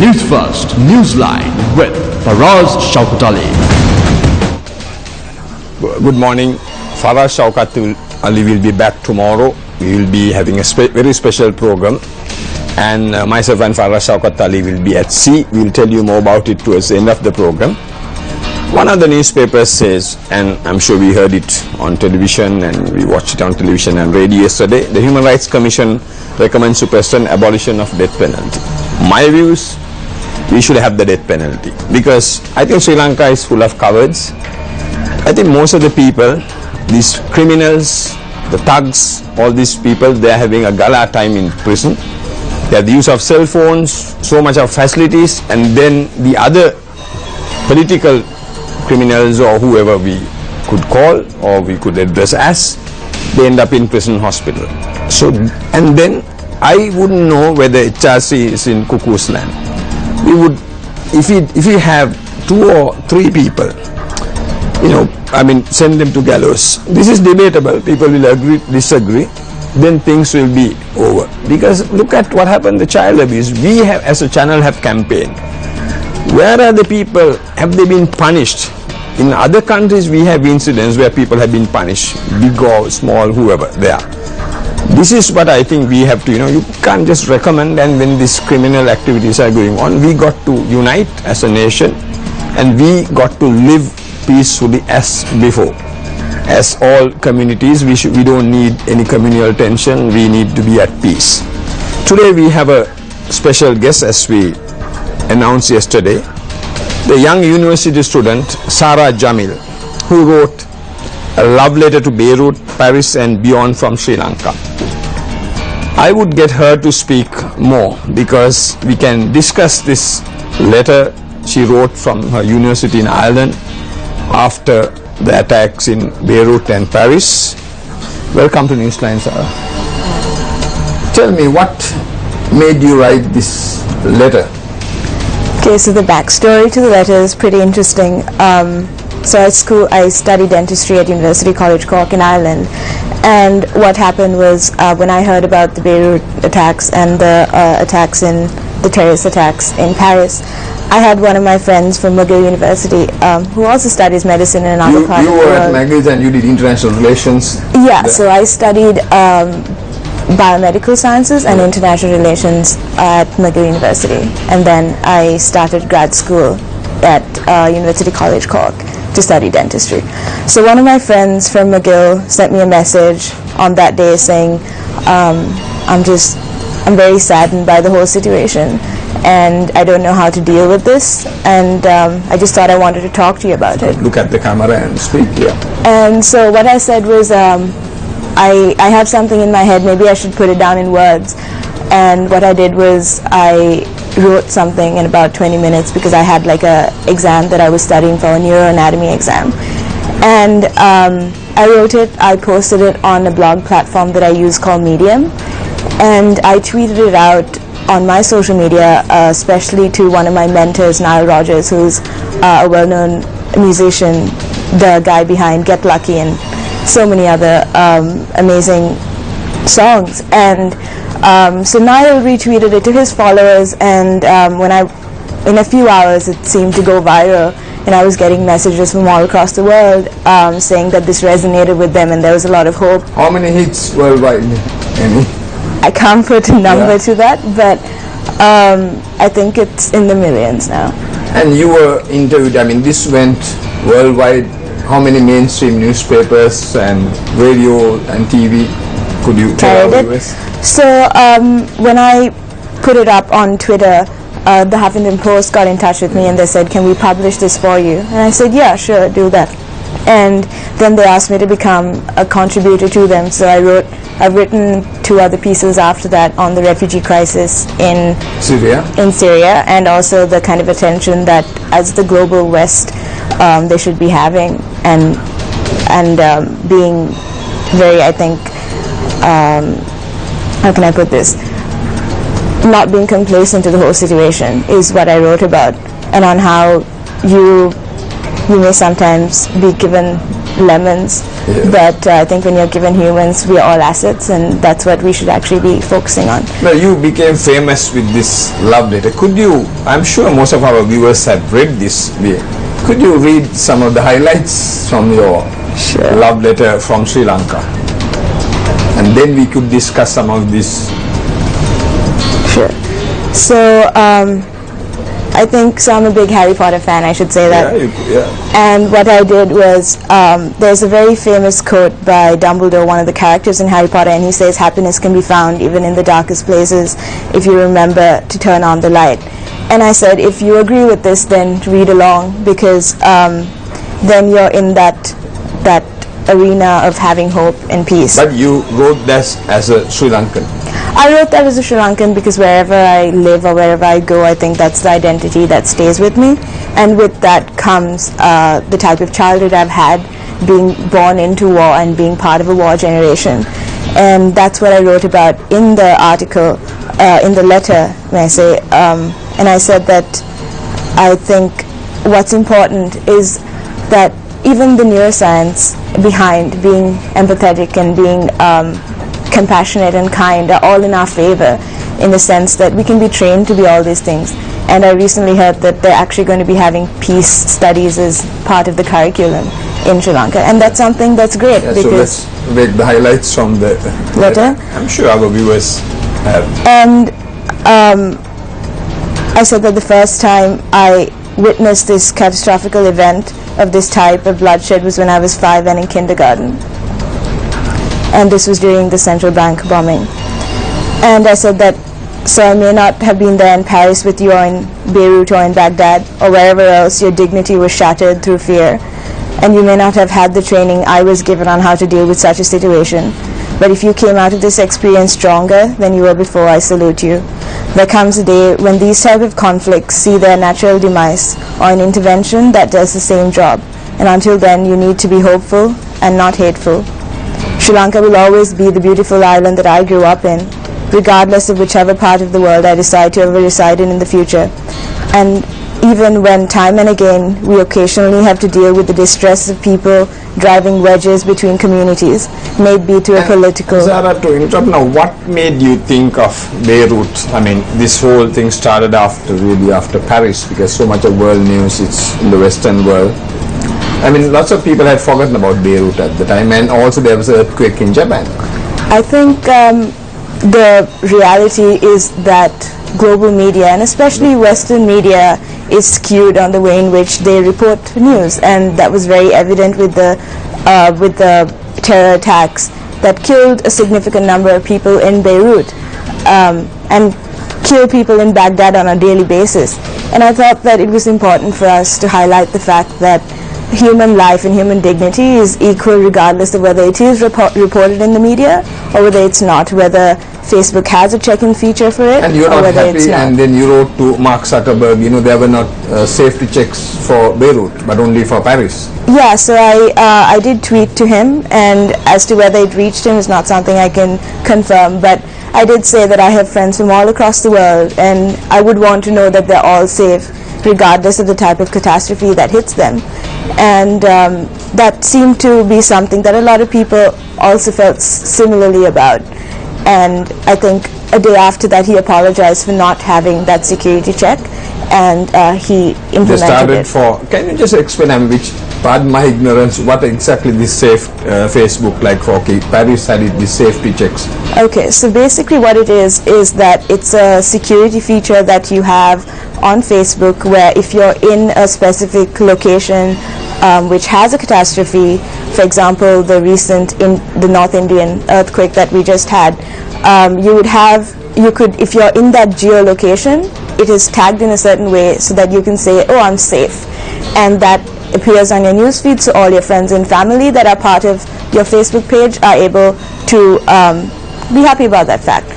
Newsfirst Newsline with Faraz Shaukat Ali. Good morning. Faraz Shaukat Ali will be back tomorrow. We will be having a very special program, and myself and Faraz Shaukat Ali will be at sea. We will tell you more about it towards the end of the program. One of the newspapers says, and I'm sure we heard it on television and we watched it on television and radio yesterday, the Human Rights Commission recommends to President abolition of death penalty. My views, we should have the death penalty, because I think Sri Lanka is full of cowards. I think most of the people, these criminals, the thugs, all these people, they are having a gala time in prison. They have the use of cell phones, so much of facilities, and then the other political criminals or whoever we could call or we could address as, they end up in prison hospital. So, and then I wouldn't know whether HRC is in cuckoo's land. We would, if we have 2 or 3 people, send them to gallows. This is debatable. People will agree, disagree. Then things will be over. Because look at what happened, the child abuse. We have, as a channel, have campaigned. Where are the people? Have they been punished? In other countries, we have incidents where people have been punished, big or small, whoever they are. This is what I think we have to, you can't just recommend, and when these criminal activities are going on, we got to unite as a nation, and we got to live peacefully as before. As all communities, we don't need any communal tension, we need to be at peace. Today we have a special guest, as we announced yesterday, the young university student Sarah Jamil, who wrote a love letter to Beirut, Paris and beyond from Sri Lanka. I would get her to speak more, because we can discuss this letter she wrote from her university in Ireland after the attacks in Beirut and Paris. Welcome to Newsline, Sarah. Tell me, what made you write this letter? Okay, so the backstory to the letter is pretty interesting. So at school, I studied dentistry at University College Cork in Ireland, and what happened was when I heard about the Beirut attacks and the terrorist attacks in Paris, I had one of my friends from McGill University who also studies medicine in another part of the world. You were at McGill and you did international relations? Yeah, so I studied biomedical sciences and international relations at McGill University, and then I started grad school at University College Cork to study dentistry. So one of my friends from McGill sent me a message on that day saying, I'm very saddened by the whole situation, and I don't know how to deal with this, and I just thought I wanted to talk to you about it. Look at the camera and speak, yeah. And so what I said was, I have something in my head, maybe I should put it down in words. And what I did was I wrote something in about 20 minutes, because I had like a exam that I was studying for, a neuroanatomy exam. And I wrote it, I posted it on a blog platform that I use called Medium, and I tweeted it out on my social media, especially to one of my mentors, Nile Rodgers, who's a well-known musician, the guy behind Get Lucky and so many other amazing songs. And so Niall retweeted it to his followers, and in a few hours it seemed to go viral, and I was getting messages from all across the world saying that this resonated with them and there was a lot of hope. How many hits worldwide? Any? I can't put a number to that, but I think it's in the millions now. And you were interviewed, this went worldwide. How many mainstream newspapers and radio and TV could you tell us? So when I put it up on Twitter, the Huffington Post got in touch with me and they said, can we publish this for you? And I said, yeah, sure, do that. And then they asked me to become a contributor to them. So I've written 2 other pieces after that on the refugee crisis in Syria, and also the kind of attention that as the global West they should be having, and being very, I think, how can I put this, not being complacent to the whole situation is what I wrote about, and on how you may sometimes be given lemons But I think when you're given humans, we are all assets, and that's what we should actually be focusing on. Now you became famous with this love letter. Could you, I'm sure most of our viewers have read this. Could you read some of the highlights from your love letter from Sri Lanka? And then we could discuss some of this. Sure. So, I think, so I'm a big Harry Potter fan, I should say that. And what I did was, there's a very famous quote by Dumbledore, one of the characters in Harry Potter, and he says, happiness can be found even in the darkest places if you remember to turn on the light. And I said, if you agree with this, then read along, because then you're in that arena of having hope and peace. But you wrote this as a Sri Lankan. I wrote that as a Sri Lankan because wherever I live or wherever I go, I think that's the identity that stays with me. And with that comes the type of childhood I've had, being born into war and being part of a war generation. And that's what I wrote about in the article, in the letter, may I say. And I said that I think what's important is that even the neuroscience behind being empathetic and being compassionate and kind are all in our favor, in the sense that we can be trained to be all these things. And I recently heard that they're actually going to be having peace studies as part of the curriculum in Sri Lanka, and that's something that's great. So let's make the highlights from the letter. I'm sure our viewers have. And I said that the first time I witnessed this catastrophic event of this type of bloodshed was when I was 5 and in kindergarten. And this was during the central bank bombing. And I said that, so I may not have been there in Paris with you, or in Beirut, or in Baghdad, or wherever else your dignity was shattered through fear. And you may not have had the training I was given on how to deal with such a situation. But if you came out of this experience stronger than you were before, I salute you. There comes a day when these type of conflicts see their natural demise, or an intervention that does the same job. And until then, you need to be hopeful and not hateful. Sri Lanka will always be the beautiful island that I grew up in, regardless of whichever part of the world I decide to ever reside in the future. And even when time and again we occasionally have to deal with the distress of people driving wedges between communities, may it be to a political... Zara, to interrupt now, what made you think of Beirut? I mean, this whole thing started after Paris, because so much of world news is in the Western world. I mean, lots of people had forgotten about Beirut at the time, and also there was an earthquake in Japan. I think the reality is that global media, and especially Western media, is skewed on the way in which they report news, and that was very evident with the terror attacks that killed a significant number of people in Beirut, and killed people in Baghdad on a daily basis. And I thought that it was important for us to highlight the fact that human life and human dignity is equal regardless of whether it is reported in the media or whether it's not, whether Facebook has a check-in feature for it, and you're not whether happy, it's not. And then you wrote to Mark Zuckerberg, you know, there were not safety checks for Beirut, but only for Paris. Yeah, so I did tweet to him, and as to whether it reached him is not something I can confirm, but I did say that I have friends from all across the world, and I would want to know that they're all safe, regardless of the type of catastrophe that hits them. And that seemed to be something that a lot of people also felt similarly about. And I think a day after that he apologized for not having that security check, and he implemented they started it. Can you just explain, which, pardon my ignorance, what exactly this safe Facebook like for Paris had it, these safety checks? Okay, so basically what it is that it's a security feature that you have on Facebook, where if you're in a specific location which has a catastrophe, for example the recent in the North Indian earthquake that we just had, you could, if you're in that geolocation, it is tagged in a certain way so that you can say, oh, I'm safe, and that appears on your newsfeed, so all your friends and family that are part of your Facebook page are able to be happy about that fact.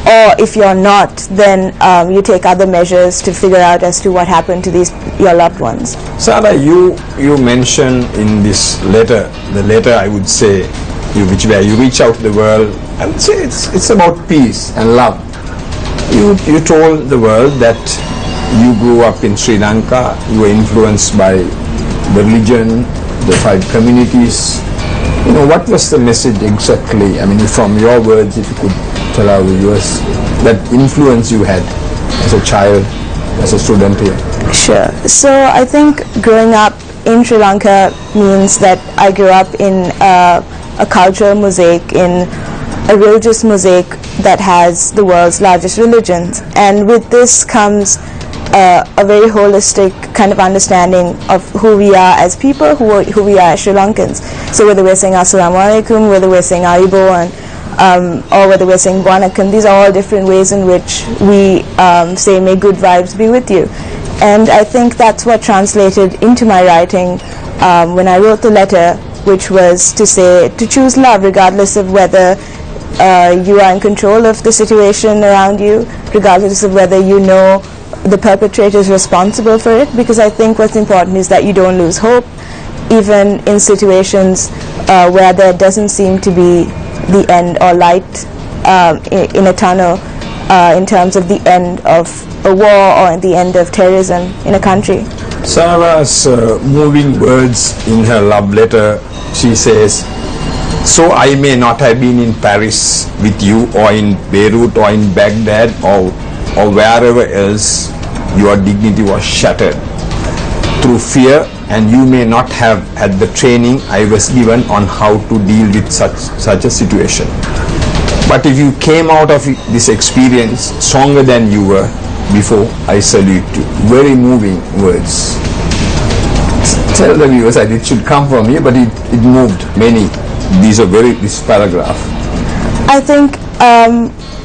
Or if you're not, then you take other measures to figure out as to what happened to your loved ones. Sarah, you mentioned in this letter, the letter I would say, where you reach out to the world, I would say it's about peace and love. You told the world that you grew up in Sri Lanka, you were influenced by the religion, the 5 communities, What was the message exactly? I mean, from your words, if you could tell our viewers, that influence you had as a child, as a student here. Sure. So I think growing up in Sri Lanka means that I grew up in a cultural mosaic, in a religious mosaic that has the world's largest religions. And with this comes a very holistic kind of understanding of who we are as people, who we are as Sri Lankans. So whether we're saying Assalamu Alaikum, whether we're saying Aibo, or whether we're saying Wanakam, these are all different ways in which we say may good vibes be with you. And I think that's what translated into my writing when I wrote the letter, which was to say to choose love regardless of whether you are in control of the situation around you, regardless of whether you know the perpetrator is responsible for it, because I think what's important is that you don't lose hope, even in situations where there doesn't seem to be the end or light in a tunnel in terms of the end of a war or the end of terrorism in a country. Sarah's moving words in her love letter, she says, so I may not have been in Paris with you, or in Beirut, or in Baghdad, or wherever else, your dignity was shattered through fear, and you may not have had the training I was given on how to deal with such a situation. But if you came out of this experience stronger than you were before, I salute you. Very moving words. Tell the viewers that it should come from here, but it moved many. This paragraph. I think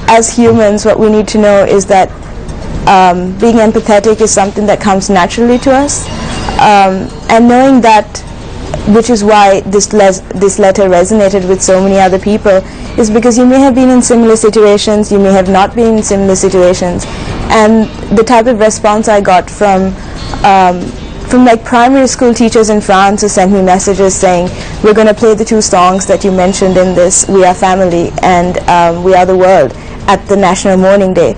as humans, what we need to know is that being empathetic is something that comes naturally to us, and knowing that, which is why this letter resonated with so many other people, is because you may have been in similar situations, you may have not been in similar situations, and the type of response I got from like primary school teachers in France who sent me messages saying, we're going to play the two songs that you mentioned in this, We Are Family and We Are the World, at the National Mourning Day.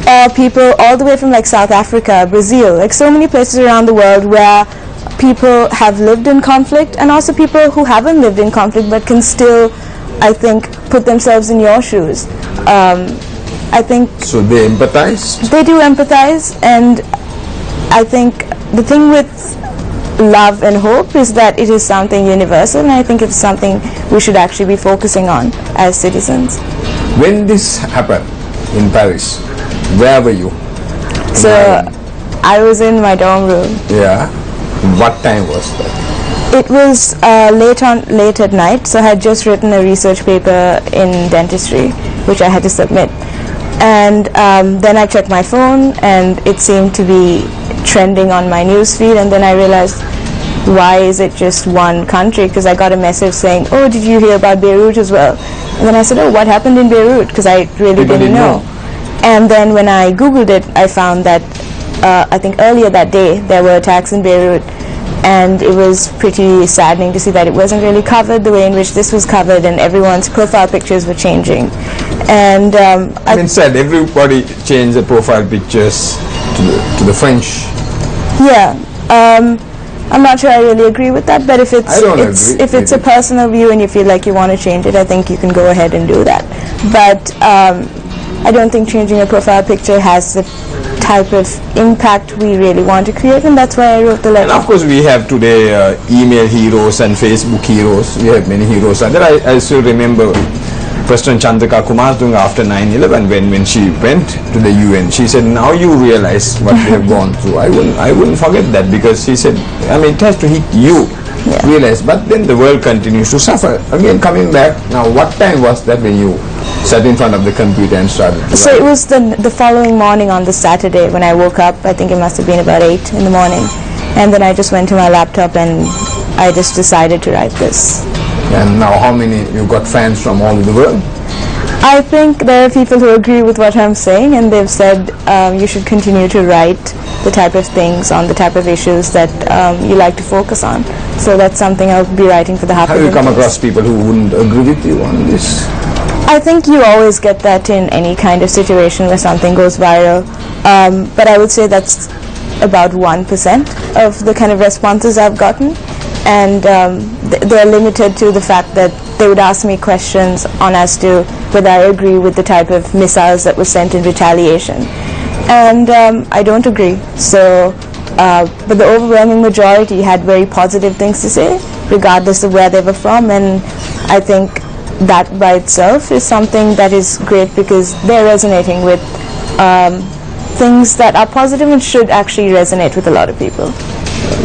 Or people all the way from like South Africa, Brazil, like so many places around the world where people have lived in conflict, and also people who haven't lived in conflict but can still, I think, put themselves in your shoes. I think... So they empathize? They do empathize, and I think the thing with love and hope is that it is something universal, and I think it's something we should actually be focusing on as citizens. When this happened in Paris, where were you? So I was in my dorm room. Yeah. What time was that? It was late at night, so I had just written a research paper in dentistry, which I had to submit. And then I checked my phone, and it seemed to be trending on my newsfeed, and then I realized, why is it just one country? Because I got a message saying, oh, did you hear about Beirut as well? And then I said, oh, what happened in Beirut? Because I really didn't know. And then when I Googled it, I found that I think earlier that day there were attacks in Beirut, and it was pretty saddening to see that it wasn't really covered the way in which this was covered, and everyone's profile pictures were changing. And I mean, said everybody changed the profile pictures to the French. Yeah. I'm not sure I really agree with that, but if it's a personal view and you feel like you want to change it, I think you can go ahead and do that. But I don't think changing a profile picture has the type of impact we really want to create, and that's why I wrote the letter. And of course we have today email heroes and Facebook heroes. We have many heroes. And then I still remember President Chandrika Kumartunga after 9/11, when she went to the UN, she said, now you realize what they have gone through. I wouldn't forget that, because she said, I mean, it has to hit you, realize. But then the world continues to suffer. Again, coming back, now what time was that when you sat in front of the computer and started to So write? it was the following morning on the Saturday when I woke up. I think it must have been about 8 in the morning. And then I just went to my laptop and I just decided to write this. And now how many, you've got fans from all over the world? I think there are people who agree with what I'm saying, and they've said you should continue to write the type of things on the type of issues that you like to focus on. So that's something I'll be writing for the Harper. Have you come across people who wouldn't agree with you on this? I think you always get that in any kind of situation where something goes viral. But I would say that's about 1% of the kind of responses I've gotten. and they're limited to the fact that they would ask me questions on as to whether I agree with the type of missiles that were sent in retaliation. And I don't agree. So, but the overwhelming majority had very positive things to say, regardless of where they were from, and I think that by itself is something that is great because they're resonating with things that are positive and should actually resonate with a lot of people.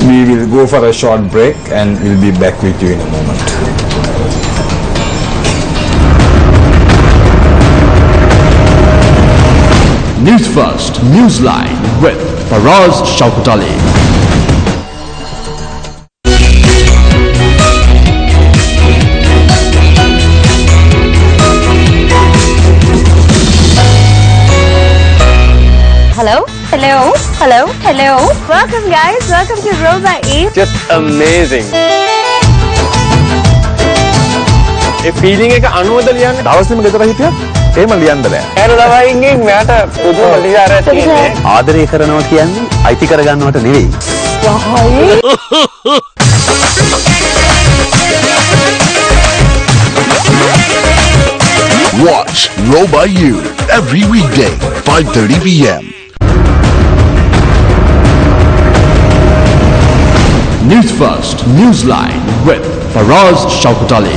We will go for a short break and we'll be back with you in a moment. Newsfirst Newsline with Faraz Shaukat Ali. Hello, hello, hello, hello. Welcome guys, welcome to Rosa E. Just amazing. A feeling එක අනුවද ලියන්නේ? දවසෙම ගෙදර හිටියත් එහෙම ලියන්න බෑ. ළමයින්ගෙන් මට පුදුම ලියාරයක් තියෙන්නේ. ආදරය කරනවා කියන්නේ අයිති කරගන්නවට නෙවෙයි. Watch Roll by You every weekday, 5:30 p.m. Newsfirst Newsline with Faraz Shaukat Ali.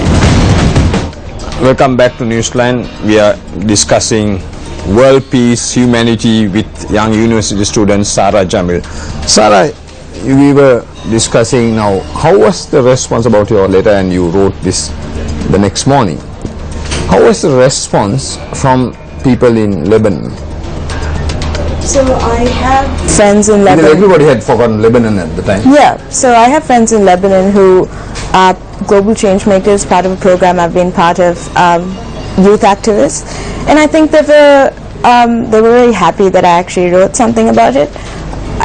Welcome back to Newsline. We are discussing world peace, humanity with young university student Sarah Jamil. Sarah, we were discussing now, how was the response about your letter, and you wrote this the next morning. How was the response from people in Lebanon? So I have friends in Lebanon. Everybody had forgotten Lebanon at the time. Yeah, so I have friends in Lebanon who are global change makers, part of a program I've been part of, youth activists, and I think they were very happy that I actually wrote something about it,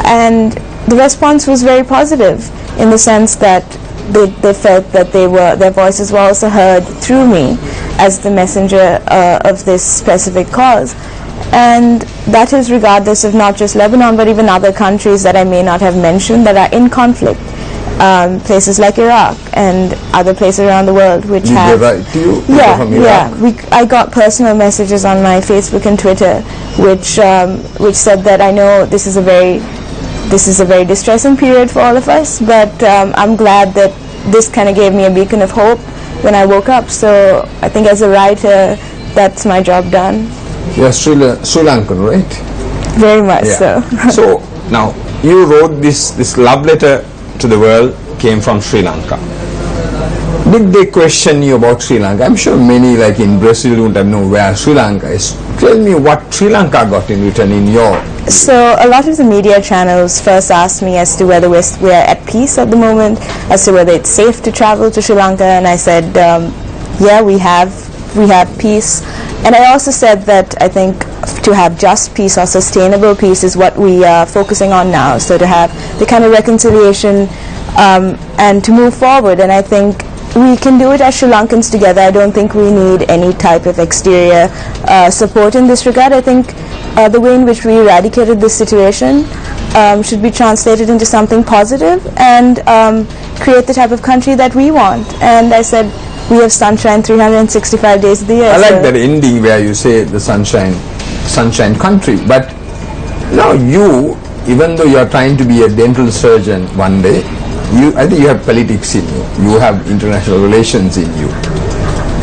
and the response was very positive in the sense that they felt that their voices were also heard through me as the messenger of this specific cause. And that is regardless of not just Lebanon but even other countries that I may not have mentioned that are in conflict, places like Iraq and other places around the world which Did have... they write to you? I got personal messages on my Facebook and Twitter which said that I know this is a very distressing period for all of us, but I'm glad that this kind of gave me a beacon of hope when I woke up. So I think as a writer, that's my job done. You're Sri Lankan, right? Very much so. So now you wrote this love letter to the world came from Sri Lanka. Did they question you about Sri Lanka? I'm sure many, like in Brazil, don't have know where Sri Lanka is. Tell me what Sri Lanka got in return in your... So a lot of the media channels first asked me as to whether we're at peace at the moment, as to whether it's safe to travel to Sri Lanka, and I said, yeah, we have peace. And I also said that I think to have just peace or sustainable peace is what we are focusing on now. So to have the kind of reconciliation and to move forward. And I think we can do it as Sri Lankans together. I don't think we need any type of exterior support in this regard. I think the way in which we eradicated this situation should be translated into something positive and create the type of country that we want. And I said, we have sunshine 365 days of the year. I like that ending where you say the sunshine country. But now you, even though you are trying to be a dental surgeon one day, I think you have politics in you. You have international relations in you.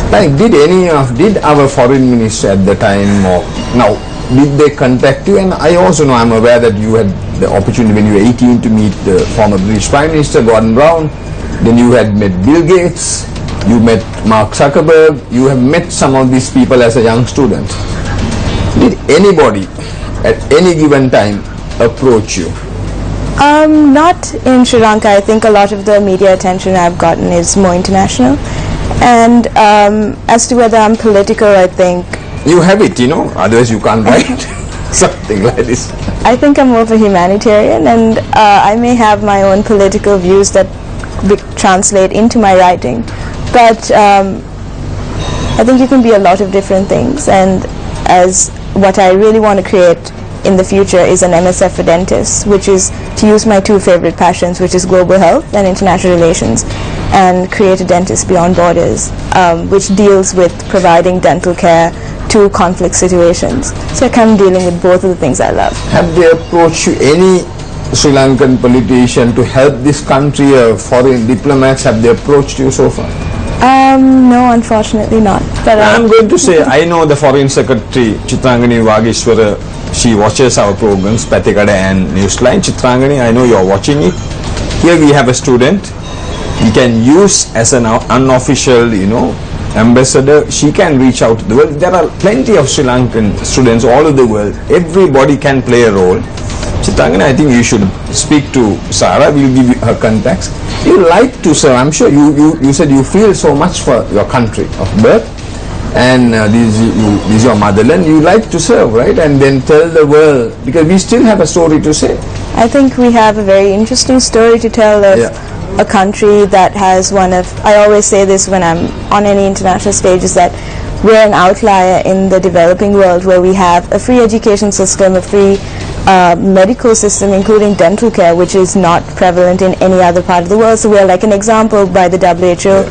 Like, did our foreign minister at the time, or now, did they contact you? And I also know, I'm aware that you had the opportunity when you were 18 to meet the former British Prime Minister Gordon Brown. Then you had met Bill Gates. You met Mark Zuckerberg. You have met some of these people as a young student. Did anybody at any given time approach you? Not in Sri Lanka. I think a lot of the media attention I've gotten is more international. And as to whether I'm political, I think... You have it, otherwise you can't write something like this. I think I'm more of a humanitarian, and I may have my own political views that translate into my writing. But I think you can be a lot of different things, and as what I really want to create in the future is an MSF for dentists, which is to use my two favorite passions, which is global health and international relations, and create a Dentist Beyond Borders, which deals with providing dental care to conflict situations. So I'm kind of dealing with both of the things I love. Have they approached you, any Sri Lankan politician, to help this country, or foreign diplomats, have they approached you so far? No, unfortunately not. But I'm going to say, I know the Foreign Secretary, Chitrangani Wageshwara, she watches our programs, Pathikada and Newsline. Chitrangani, I know you're watching it. Here we have a student, we can use as an unofficial, ambassador. She can reach out to the world. There are plenty of Sri Lankan students all over the world. Everybody can play a role. Chitrangani, I think you should speak to Sarah. We'll give you her contacts. You like to serve. I'm sure you said you feel so much for your country of birth, and this is your motherland. You like to serve, right? And then tell the world, because we still have a story to say. I think we have a very interesting story to tell of a country that has one of, I always say this when I'm on any international stage, is that we're an outlier in the developing world, where we have a free education system, a free medical system, including dental care, which is not prevalent in any other part of the world. So we're like an example by the WHO.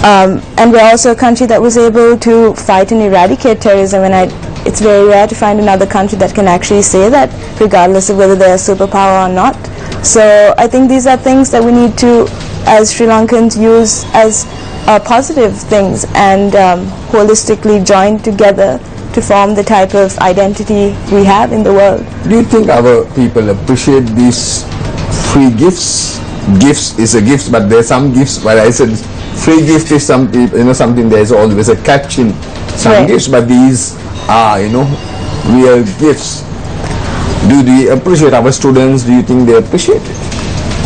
And we're also a country that was able to fight and eradicate terrorism, and it's very rare to find another country that can actually say that, regardless of whether they're a superpower or not. So I think these are things that we need to, as Sri Lankans, use as positive things, and holistically join together to form the type of identity we have in the world. Do you think our people appreciate these free gifts? Gifts is a gift, but there are some gifts, but I said free gift is something, something there is always a catch in some gifts, but these are, real gifts. Do they appreciate our students? Do you think they appreciate it?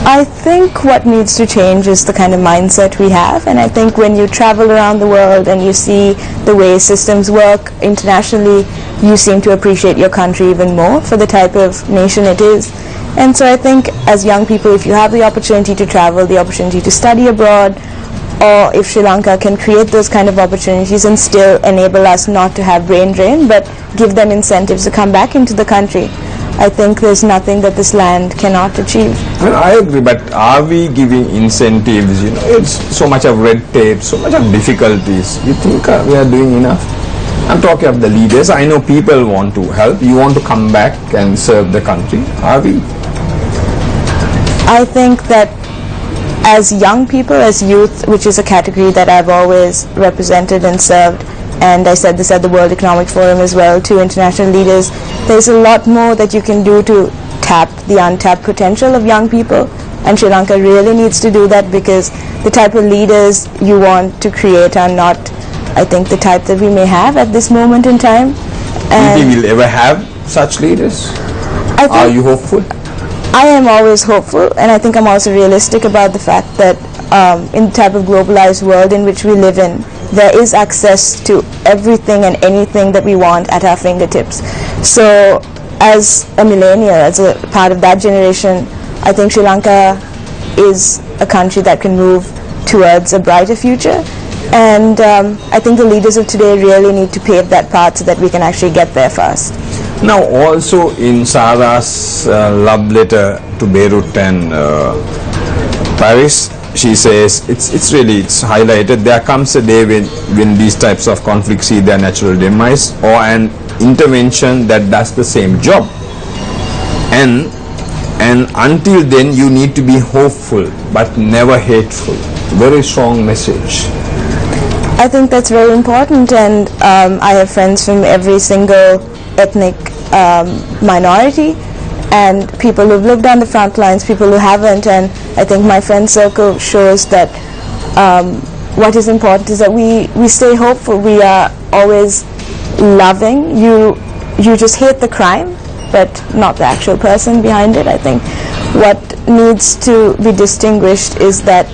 I think what needs to change is the kind of mindset we have, and I think when you travel around the world and you see the way systems work internationally, you seem to appreciate your country even more for the type of nation it is. And so I think as young people, if you have the opportunity to travel, the opportunity to study abroad, or if Sri Lanka can create those kind of opportunities and still enable us not to have brain drain, but give them incentives to come back into the country, I think there's nothing that this land cannot achieve. Well, I agree, but are we giving incentives? It's so much of red tape, so much of difficulties. You think we are doing enough? I'm talking of the leaders. I know people want to help. You want to come back and serve the country. Are we? I think that as young people, as youth, which is a category that I've always represented and served, and I said this at the World Economic Forum as well to international leaders, there's a lot more that you can do to tap the untapped potential of young people, and Sri Lanka really needs to do that, because the type of leaders you want to create are not, I think, the type that we may have at this moment in time. Do you think we'll ever have such leaders? Are you hopeful? I am always hopeful, and I think I'm also realistic about the fact that in the type of globalized world in which we live in, there is access to everything and anything that we want at our fingertips. So as a millennial, as a part of that generation, I think Sri Lanka is a country that can move towards a brighter future, and I think the leaders of today really need to pave that path so that we can actually get there fast. Now also in Sarah's love letter to Beirut and Paris, she says it's highlighted, there comes a day when these types of conflicts see their natural demise, or an intervention that does the same job, and until then you need to be hopeful but never hateful. Very strong message. I think that's very important, and I have friends from every single ethnic minority, and people who've lived on the front lines, people who haven't, and I think my friend circle shows that what is important is that we stay hopeful. We are always loving. You just hate the crime, but not the actual person behind it. I think what needs to be distinguished is that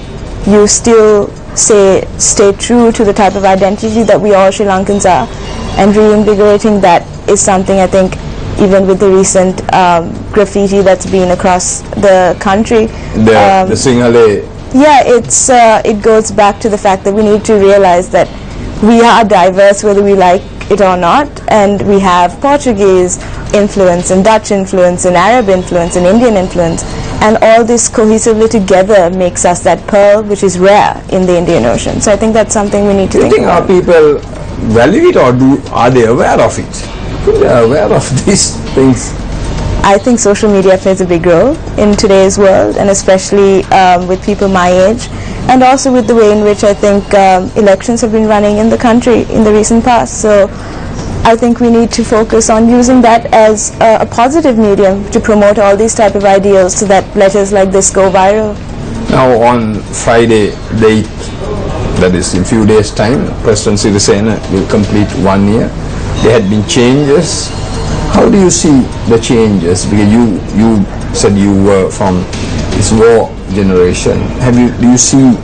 you still stay true to the type of identity that we all Sri Lankans are, and reinvigorating that is something I think, even with the recent graffiti that's been across the country. The Sinhalese. Yeah, it goes back to the fact that we need to realize that we are diverse, whether we like it or not, and we have Portuguese influence and Dutch influence and Arab influence and Indian influence, and all this cohesively together makes us that pearl which is rare in the Indian Ocean. So I think that's something we need to Do you think think our about. people value it, or are they aware of it? They are aware of these things. I think social media plays a big role in today's world, and especially with people my age, and also with the way in which I think elections have been running in the country in the recent past. So I think we need to focus on using that as a positive medium to promote all these type of ideals so that letters like this go viral. Now on Friday the 8th, that is in few days time, President Sirisena will complete 1 year. There had been changes. How do you see the changes? Because you said you were from this war generation. Do you see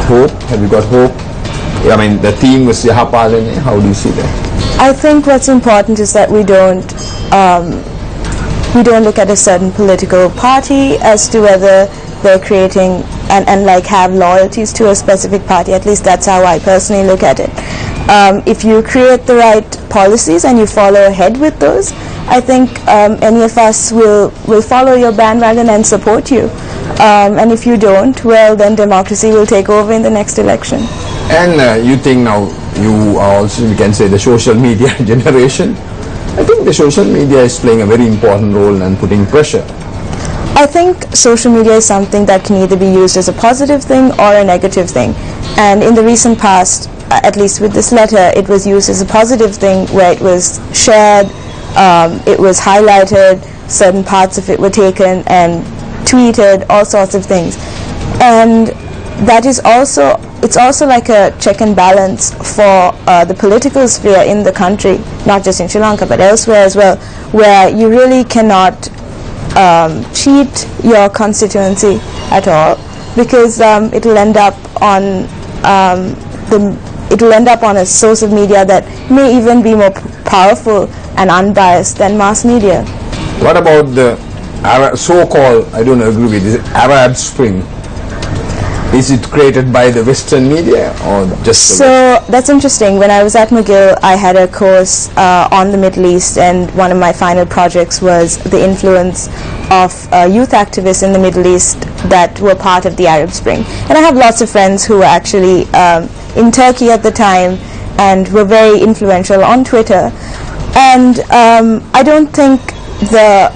hope? Have you got hope? I mean, the theme was Yahapalane. How do you see that? I think what's important is that we don't look at a certain political party as to whether they're creating and like have loyalties to a specific party. At least that's how I personally look at it. If you create the right policies and you follow ahead with those, I think any of us will follow your bandwagon and support you. And if you don't, well, then democracy will take over in the next election. And you think now you are also, we can say, the social media generation. I think the social media is playing a very important role and putting pressure. I think social media is something that can either be used as a positive thing or a negative thing. And in the recent past, at least with this letter, it was used as a positive thing where it was shared, it was highlighted, certain parts of it were taken and tweeted, all sorts of things. And that is also, it's also like a check and balance for the political sphere in the country, not just in Sri Lanka but elsewhere as well, where you really cannot cheat your constituency at all, because it will end up on a source of media that may even be more powerful and unbiased than mass media. What about the so-called, I don't agree with this, Arab Spring? Is it created by the Western media or just the West? That's interesting. When I was at McGill, I had a course on the Middle East, and one of my final projects was the influence of youth activists in the Middle East that were part of the Arab Spring. And I have lots of friends who were actually in Turkey at the time and were very influential on Twitter. And I don't think the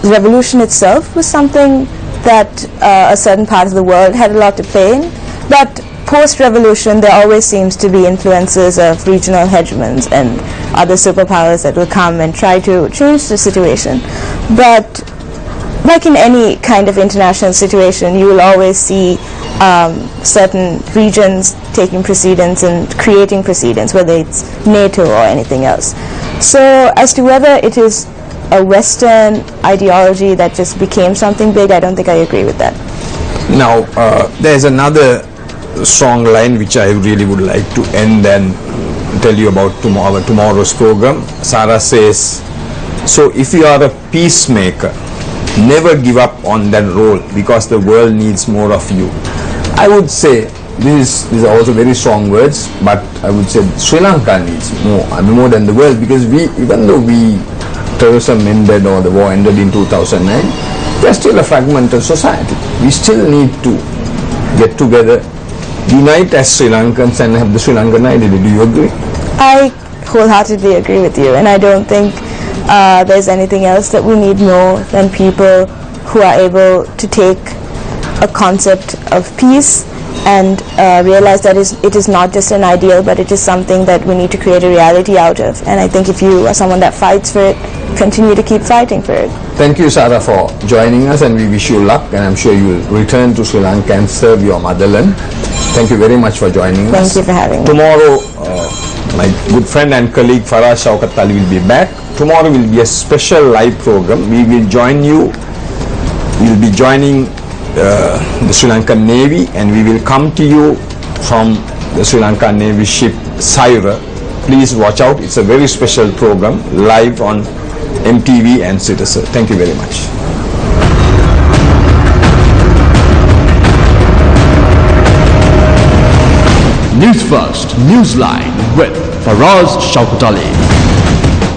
revolution itself was something that a certain part of the world had a lot to play in, but post-revolution there always seems to be influences of regional hegemons and other superpowers that will come and try to change the situation. But like in any kind of international situation, you will always see certain regions taking precedence and creating precedence, whether it's NATO or anything else. So as to whether it is a Western ideology that just became something big, I don't think I agree with that. Now, there's another strong line which I really would like to end and tell you about tomorrow's program. Sarah says, so if you are a peacemaker, never give up on that role because the world needs more of you. I would say, these are also very strong words, but I would say Sri Lanka needs more than the world, because even though terrorism ended or the war ended in 2009, we are still a fragmented society. We still need to get together, unite as Sri Lankans and have the Sri Lankan identity. Do you agree? I wholeheartedly agree with you, and I don't think there's anything else that we need more than people who are able to take a concept of peace and realize that it is not just an ideal, but it is something that we need to create a reality out of. And I think if you are someone that fights for it, continue to keep fighting for it. Thank you, Sarah, for joining us, and we wish you luck, and I'm sure you will return to Sri Lanka and serve your motherland. Thank you very much for joining us. Thank you for having me. Tomorrow, my good friend and colleague Farah Shaukat Ali will be back. Tomorrow will be a special live program. We will join you. We will be joining the Sri Lankan Navy, and we will come to you from the Sri Lankan Navy ship Saira. Please watch out. It's a very special program live on MTV and Citizen. Thank you very much. Newsfirst Newsline with Faraz Shaukat Ali.